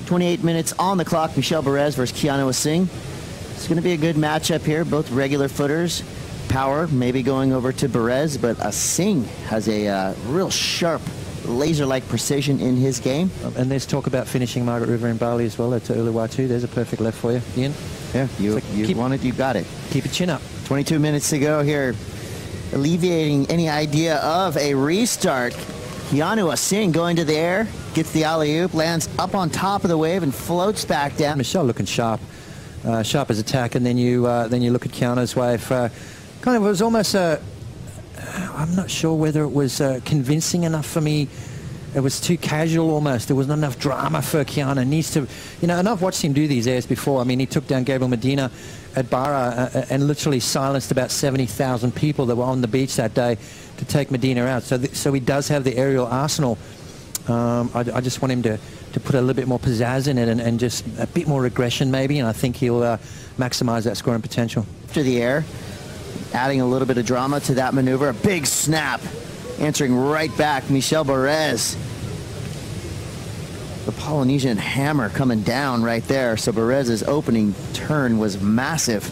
28 minutes on the clock. Michel Bourez versus Keanu Asing. It's going to be a good matchup here. Both regular footers. Power maybe going over to Bourez, but Asing has a real sharp, laser-like precision in his game. And there's talk about finishing Margaret River in Bali as well at Uluwatu. There's a perfect left for you, Ian. Yeah, you want it, you got it. Keep your chin up. 22 minutes to go here. Alleviating any idea of a restart. Keanu Asing going to the air, gets the alley-oop, lands up on top of the wave and floats back down. Michel looking sharp, sharp as attack, and then you look at Keanu's wave. Kind of, it was almost I'm not sure whether it was convincing enough for me. It was too casual almost. There wasn't enough drama for Keanu. Needs to, and I've watched him do these airs before. I mean, he took down Gabriel Medina at Barra and literally silenced about 70,000 people that were on the beach that day to take Medina out. So he does have the aerial arsenal. I just want him to put a little bit more pizzazz in it and just a bit more aggression maybe, and I think he'll maximize that scoring potential. After the air, adding a little bit of drama to that maneuver, a big snap, answering right back, Michel Bourez. The Polynesian hammer coming down right there. So Bourez's opening turn was massive.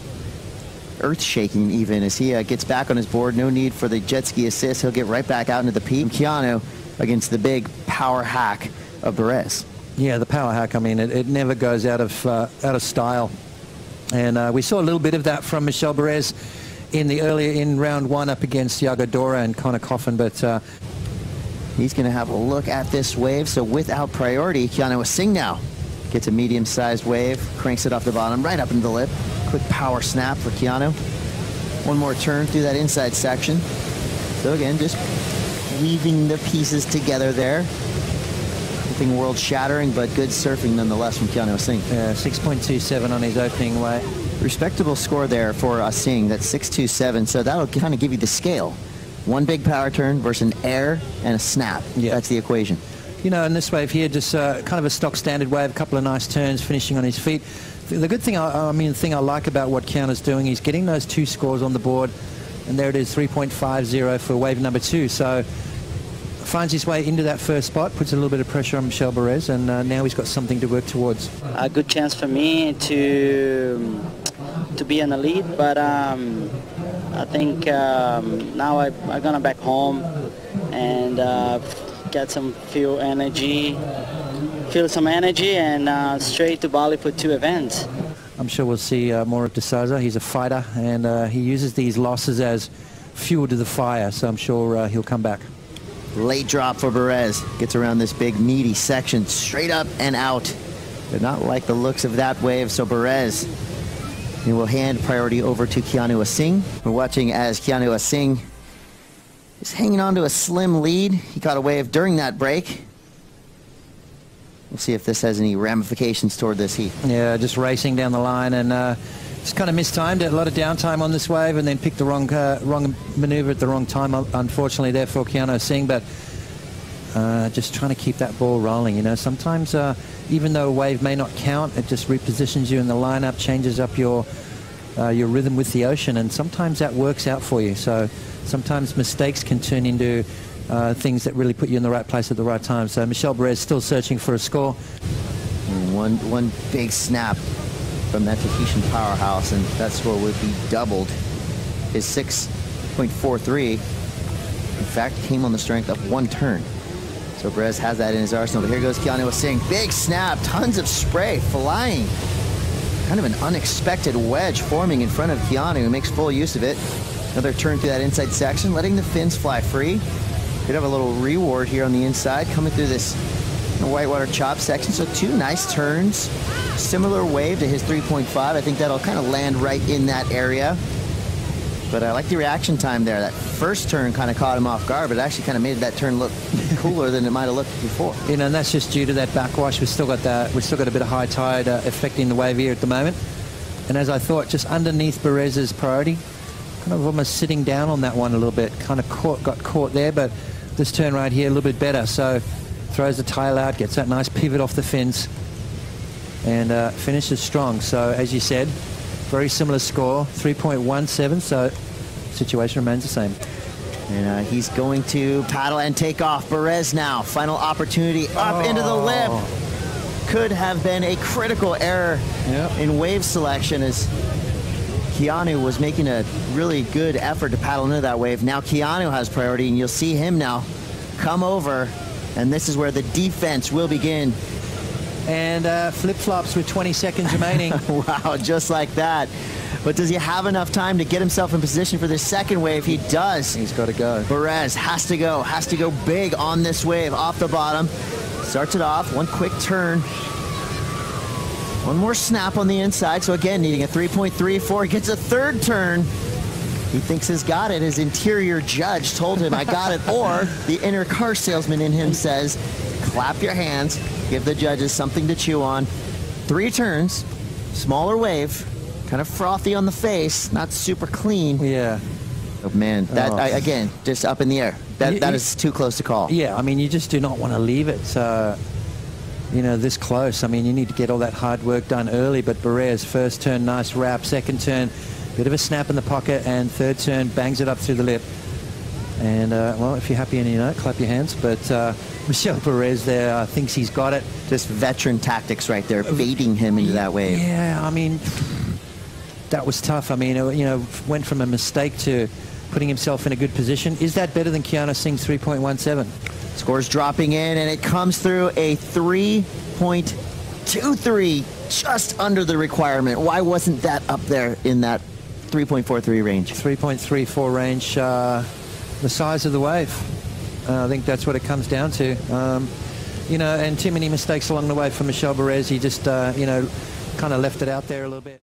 Earth-shaking even as he gets back on his board. No need for the jet ski assist. He'll get right back out into the peak. Keanu against the big power hack of Bourez. Yeah, the power hack, I mean, it never goes out of style. And we saw a little bit of that from Michel Bourez in round one up against Yago Dora and Connor Coffin, but he's going to have a look at this wave. So without priority, Keanu Asing now gets a medium-sized wave, cranks it off the bottom, right up into the lip. Quick power snap for Keanu. One more turn through that inside section. So again, just weaving the pieces together there. Nothing world-shattering, but good surfing nonetheless from Keanu Asing. Yeah, 6.27 on his opening weight. Respectable score there for Asing. That's 6.27, so that'll kind of give you the scale. One big power turn versus an air and a snap. Yeah. That's the equation. In this wave here, just kind of a stock standard wave, a couple of nice turns, finishing on his feet. The good thing, the thing I like about what Keanu's doing, he's getting those two scores on the board, and there it is, 3.50 for wave number 2. So finds his way into that first spot, puts a little bit of pressure on Michel Bourez, and now he's got something to work towards. A good chance for me to be in the lead, but I think now I'm gonna back home and get some feel some energy and straight to Bali for 2 events. I'm sure we'll see more of De Souza. He's a fighter, and he uses these losses as fuel to the fire, so I'm sure he'll come back. Late drop for Bourez. Gets around this big meaty section, straight up and out. Did not like the looks of that wave, so Bourez, he will hand priority over to Keanu Asing. We're watching as Keanu Asing is hanging on to a slim lead. He caught a wave during that break. We'll see if this has any ramifications toward this heat. Yeah, just racing down the line, and just kind of mistimed it. A lot of downtime on this wave, and then picked the wrong maneuver at the wrong time, unfortunately, there for Keanu Asing. But just trying to keep that ball rolling. Sometimes even though a wave may not count, it just repositions you in the lineup, changes up your rhythm with the ocean, and sometimes that works out for you. So sometimes mistakes can turn into things that really put you in the right place at the right time. So Michel Bourez still searching for a score. One big snap from that Tahitian powerhouse, and that score would be doubled. His 6.43, in fact, came on the strength of 1 turn. So Bourez has that in his arsenal. But here goes Keanu Asing. Big snap, tons of spray flying. Kind of an unexpected wedge forming in front of Keanu, who makes full use of it. Another turn through that inside section, letting the fins fly free. Could have a little reward here on the inside, coming through this whitewater chop section. So 2 nice turns. Similar wave to his 3.5. I think that'll kind of land right in that area. But I like the reaction time there. That first turn kind of caught him off guard, but it actually kind of made that turn look cooler than it might have looked before. And that's just due to that backwash. We've still got a bit of high tide affecting the wave here at the moment. And as I thought, just underneath Bourez's priority, kind of almost sitting down on that one a little bit. Kind of got caught there, but this turn right here a little bit better. So throws the tail out, gets that nice pivot off the fins, and finishes strong. So as you said, very similar score, 3.17, so situation remains the same. And he's going to paddle and take off. Bourez now, final opportunity up into the lip. could have been a critical error in wave selection, as Keanu was making a really good effort to paddle into that wave. Now Keanu has priority, and you'll see him now come over, and this is where the defense will begin. And flip-flops with 20 seconds remaining. Wow, just like that. But does he have enough time to get himself in position for this second wave? He does. He's got to go. Bourez has to go big on this wave off the bottom. Starts it off, one quick turn. One more snap on the inside, so again, needing a 3.34. Gets a third turn. He thinks he's got it. His interior judge told him, I got it. Or the inner car salesman in him says, clap your hands, give the judges something to chew on. 3 turns, smaller wave, kind of frothy on the face, not super clean. Yeah. Oh, man, that again, just up in the air. That is too close to call. Yeah, I mean, you just do not want to leave it, you know, this close. I mean, you need to get all that hard work done early, but Bourez, first turn, nice wrap. Second turn, bit of a snap in the pocket, and third turn, bangs it up through the lip. And, well, if you're happy and you know it, clap your hands. But Michel Bourez there thinks he's got it. Just veteran tactics right there, baiting him into that wave. Yeah, I mean, that was tough. I mean, you know, went from a mistake to putting himself in a good position. Is that better than Keanu Asing's 3.17? Scores dropping in, and it comes through a 3.23, just under the requirement. Why wasn't that up there in that 3.43 range? 3.34 range, the size of the wave. I think that's what it comes down to. You know, and too many mistakes along the way for Michel Bourez. He just, you know, kind of left it out there a little bit.